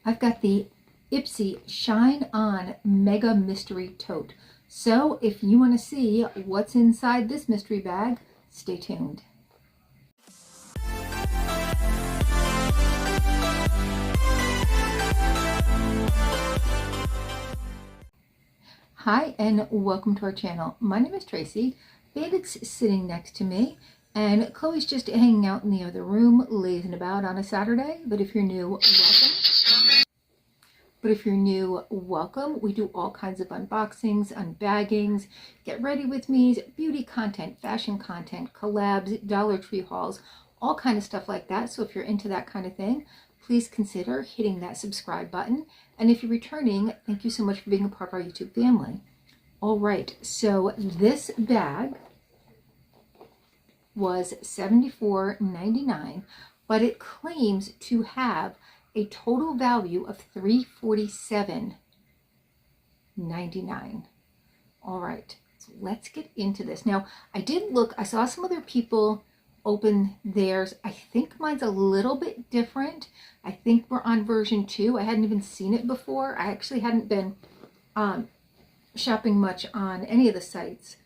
I've got the Ipsy Shine On Mega Mystery Tote. So if you want to see what's inside this mystery bag, stay tuned. Hi and welcome to our channel. My name is Tracy. Bandit's sitting next to me and Chloe's just hanging out in the other room, lazing about on a Saturday. But if you're new, welcome. We do all kinds of unboxings, unbaggings, get ready with me's, beauty content, fashion content, collabs, Dollar Tree hauls, all kind of stuff like that. So if you're into that kind of thing, please consider hitting that subscribe button. And if you're returning, thank you so much for being a part of our YouTube family. All right, so this bag was $74.99, but it claims to have a total value of $347.99. All right, so let's get into this. Now, I did look, I saw some other people open theirs. I think mine's a little bit different. I think we're on version 2. I hadn't even seen it before. I actually hadn't been shopping much on any of the sites.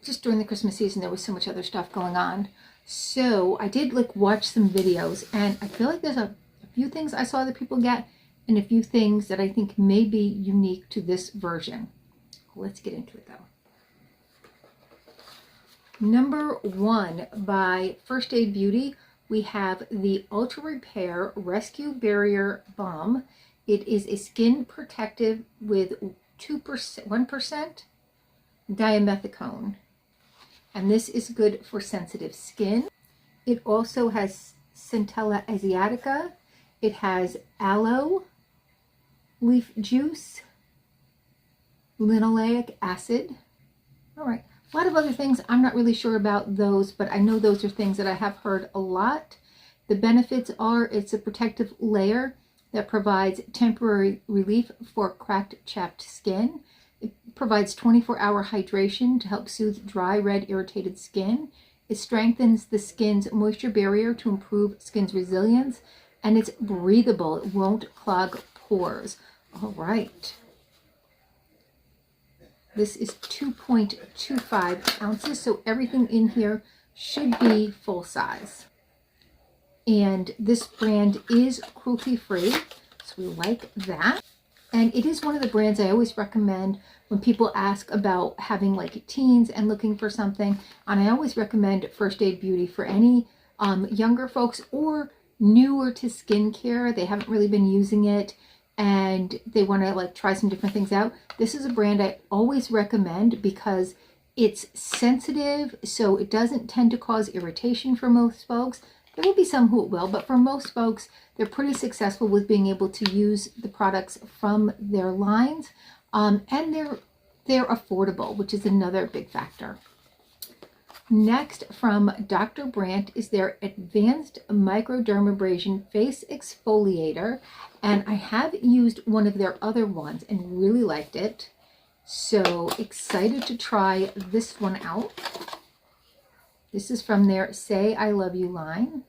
Just during the Christmas season, there was so much other stuff going on. So I did watch some videos, and I feel like there's a few things I saw other people get and a few things that I think may be unique to this version. Let's get into it though. Number 1 by First Aid Beauty, we have the Ultra Repair Rescue Barrier Balm. It is a skin protective with 1% dimethicone, and this is good for sensitive skin. It also has Centella asiatica. It has aloe leaf juice, linoleic acid. All right, a lot of other things. I'm not really sure about those, but I know those are things that I have heard a lot. The benefits are it's a protective layer that provides temporary relief for cracked, chapped skin. It provides 24-hour hydration to help soothe dry, red, irritated skin. It strengthens the skin's moisture barrier to improve skin's resilience. And it's breathable. It won't clog pores. All right. This is 2.25 ounces, so everything in here should be full size. And this brand is cruelty-free, so we like that. And it is one of the brands I always recommend when people ask about having teens and looking for something. And I always recommend First Aid Beauty for any younger folks or newer to skincare. They haven't really been using it and they want to try some different things out. This is a brand I always recommend because it's sensitive, so it doesn't tend to cause irritation for most folks. There will be some who it will, but for most folks, they're pretty successful with being able to use the products from their lines, and they're affordable, which is another big factor. Next, from Dr. Brandt, is their Advanced Microdermabrasion Face Exfoliator, and I have used one of their other ones and really liked it, so excited to try this one out. This is from their Say I Love You line.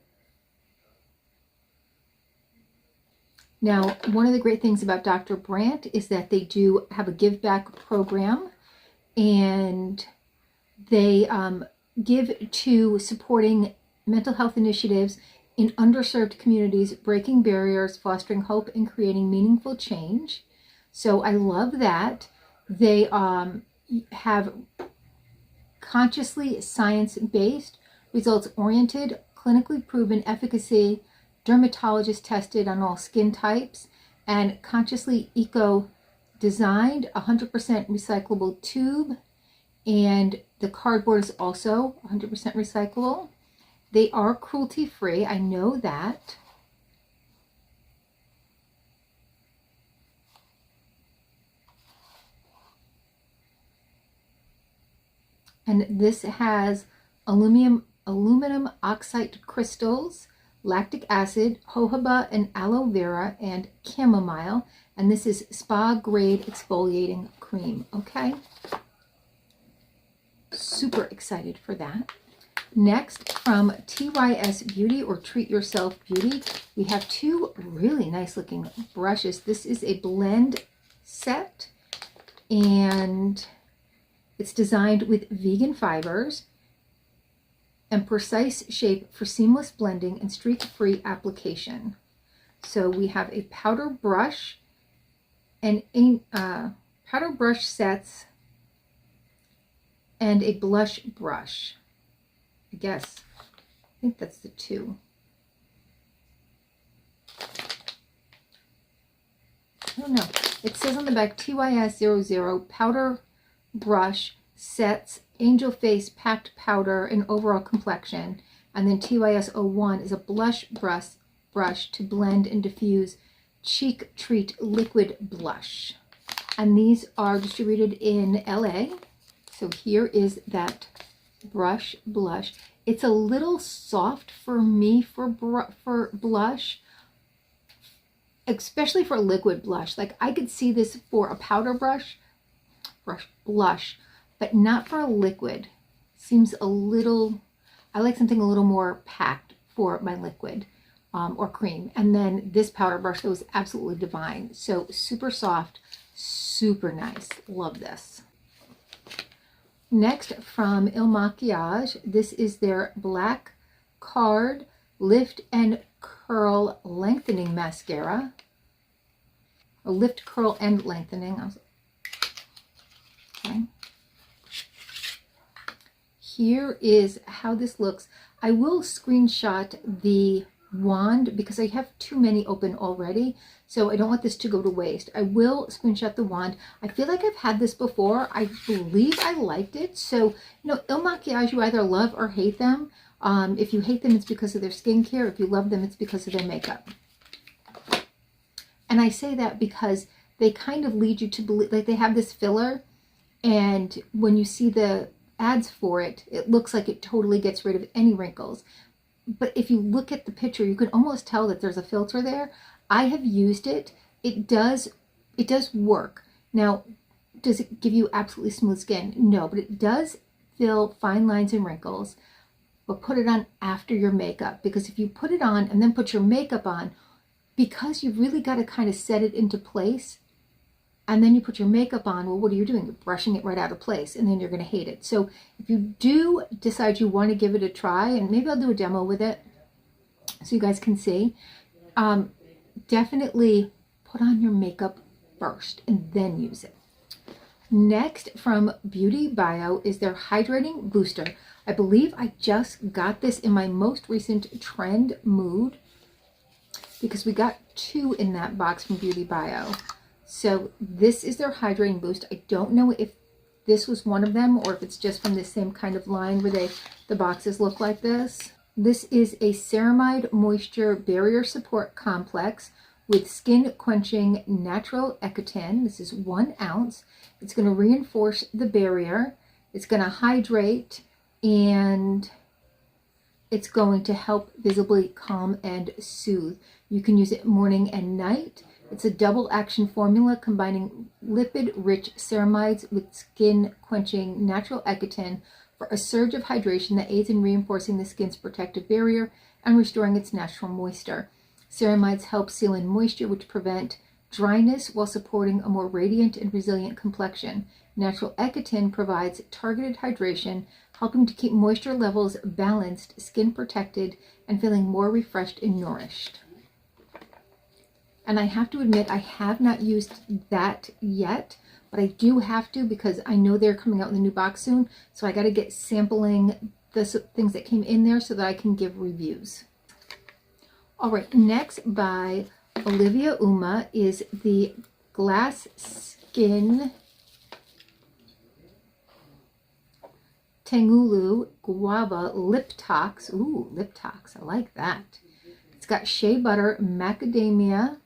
Now, one of the great things about Dr. Brandt is that they do have a give back program, and they give to supporting mental health initiatives in underserved communities, breaking barriers, fostering hope, and creating meaningful change. So I love that. They have consciously science-based, results-oriented, clinically proven efficacy, dermatologist tested on all skin types, and consciously eco-designed, 100% recyclable tube, and the cardboard is also 100% recyclable. They are cruelty-free, I know that. And this has aluminum oxide crystals, lactic acid, jojoba and aloe vera, and chamomile. And this is spa grade exfoliating cream. Okay. Super excited for that. Next, from TYS Beauty or Treat Yourself Beauty, we have two really nice looking brushes. This is a blend set, and it's designed with vegan fibers and precise shape for seamless blending and streak-free application. So we have a powder brush and powder brush sets and a blush brush. I think that's the two. I don't know. It says on the back TYS 00 powder brush sets, angel face, packed powder, and overall complexion. And then TYS 01 is a blush brush to blend and diffuse cheek treat liquid blush. And these are distributed in LA. So here is that brush blush. It's a little soft for me for blush, especially for liquid blush. Like I could see this for a powder blush, but not for a liquid. Seems a little, I like something a little more packed for my liquid or cream. And then this powder brush that was absolutely divine. So super soft, super nice. Love this. Next, from Il Makiage, this is their Black Card Lift and Curl Lengthening Mascara. A lift, curl, and lengthening. Okay. Here is how this looks. I will screenshot the wand because I have too many open already, so I don't want this to go to waste. I will screenshot the wand. I feel like I've had this before. I believe I liked it. So, you know, Il Makiage, you either love or hate them. If you hate them, it's because of their skincare. If you love them, it's because of their makeup. And I say that because they kind of lead you to believe, like they have this filler, and when you see the ads for it, it looks like it totally gets rid of any wrinkles. But if you look at the picture, you can almost tell that there's a filter there. I have used it. It does work. Now, does it give you absolutely smooth skin? No, but it does fill fine lines and wrinkles. But put it on after your makeup, because if you put it on and then put your makeup on, because you've really got to kind of set it into place, and then you put your makeup on, well, what are you doing? You're brushing it right out of place, and then you're going to hate it. So if you do decide you want to give it a try, and maybe I'll do a demo with it so you guys can see, definitely put on your makeup first and then use it. Next, from Beauty Bio, is their Hydrating Booster. I believe I just got this in my most recent trend mood because we got two in that box from Beauty Bio. So this is their Hydrating Boost. I don't know if this was one of them or if it's just from the same kind of line where the boxes look like this. This is a Ceramide Moisture Barrier Support Complex with skin quenching natural ecotin. This is 1 ounce. It's going to reinforce the barrier. It's going to hydrate, and it's going to help visibly calm and soothe. You can use it morning and night. It's a double action formula combining lipid-rich ceramides with skin-quenching natural ecotin for a surge of hydration that aids in reinforcing the skin's protective barrier and restoring its natural moisture. Ceramides help seal in moisture, which prevent dryness while supporting a more radiant and resilient complexion. Natural ecotin provides targeted hydration, helping to keep moisture levels balanced, skin protected, and feeling more refreshed and nourished. And I have to admit, I have not used that yet, but I do have to because I know they're coming out in the new box soon. So I got to get sampling the things that came in there so that I can give reviews. All right, next by Olivia Uma is the Glass Skin Tangulu Guava Lip Tox. Ooh, Lip Tox, I like that. It's got shea butter, macadamia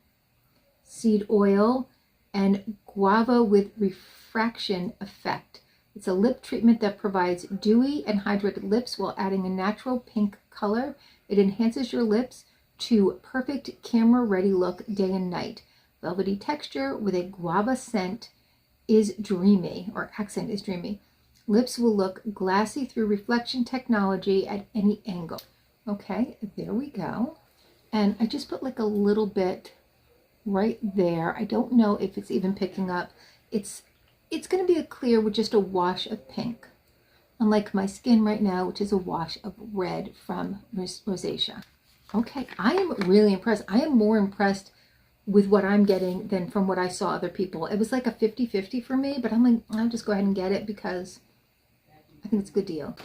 seed oil, and guava with refraction effect. It's a lip treatment that provides dewy and hydrated lips while adding a natural pink color. It enhances your lips to perfect camera-ready look day and night. Velvety texture with a guava scent is dreamy, or accent is dreamy. Lips will look glassy through reflection technology at any angle. Okay, there we go. And I just put like a little bit right there. I don't know if it's even picking up. It's going to be a clear with just a wash of pink. Unlike my skin right now, which is a wash of red from rosacea. Okay, I am really impressed. I am more impressed with what I'm getting than from what I saw other people. It was like a 50-50 for me, but I'm like, I'll just go ahead and get it because I think it's a good deal.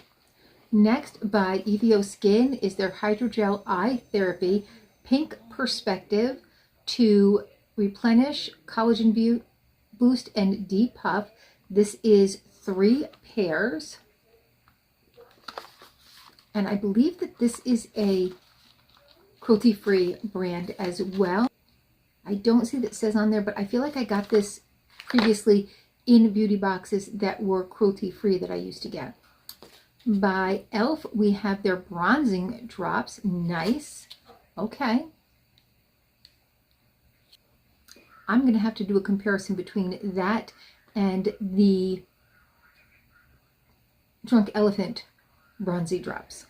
Next, by EVO Skin, is their Hydrogel Eye Therapy Pink Perspective to replenish, collagen boost, and depuff. This is 3 pairs. And I believe that this is a cruelty-free brand as well. I don't see that it says on there, but I feel like I got this previously in beauty boxes that were cruelty-free that I used to get. By e.l.f., we have their bronzing drops. Nice. Okay. I'm going to have to do a comparison between that and the Drunk Elephant bronzy drops.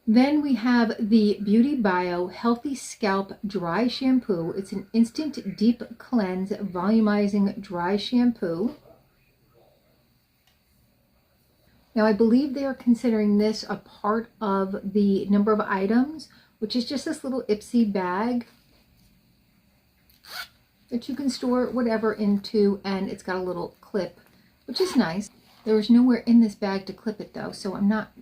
Then we have the Beauty Bio Healthy Scalp Dry Shampoo. It's an instant deep cleanse volumizing dry shampoo. Now I believe they are considering this a part of the number of items, which is just this little Ipsy bag that you can store whatever into, and it's got a little clip, which is nice. There was nowhere in this bag to clip it though, so I'm not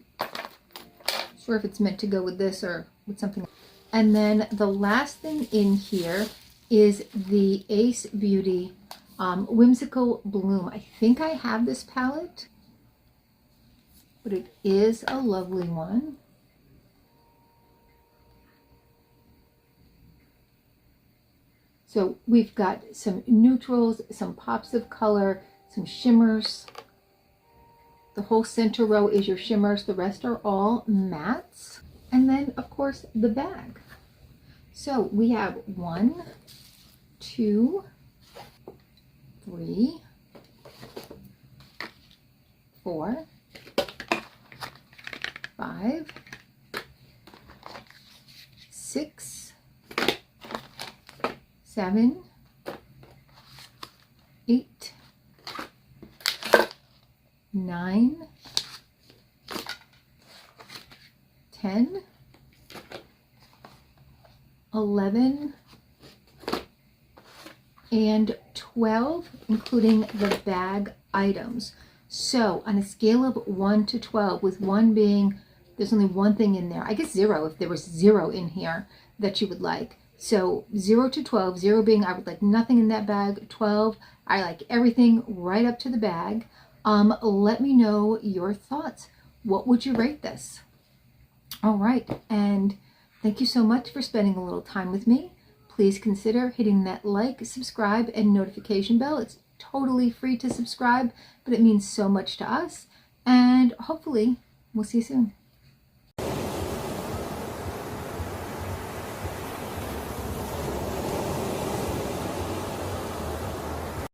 sure if it's meant to go with this or with something. And then the last thing in here is the Ace Beauty Whimsical Bloom. I think I have this palette, but it is a lovely one. So we've got some neutrals, some pops of color, some shimmers. The whole center row is your shimmers. The rest are all mattes. And then, of course, the bag. So we have 1, 2, 3, 4, 5, 6, 7, 8, 9, 10, 11, and 12, including the bag items. So on a scale of 1 to 12, with 1 being there's only one thing in there, I guess 0 if there was 0 in here that you would like. So 0 to 12, 0 being I would like nothing in that bag, 12 I like everything right up to the bag. Let me know your thoughts. What would you rate this? All right, and thank you so much for spending a little time with me. Please consider hitting that like, subscribe, and notification bell. It's totally free to subscribe, but it means so much to us. And hopefully, we'll see you soon.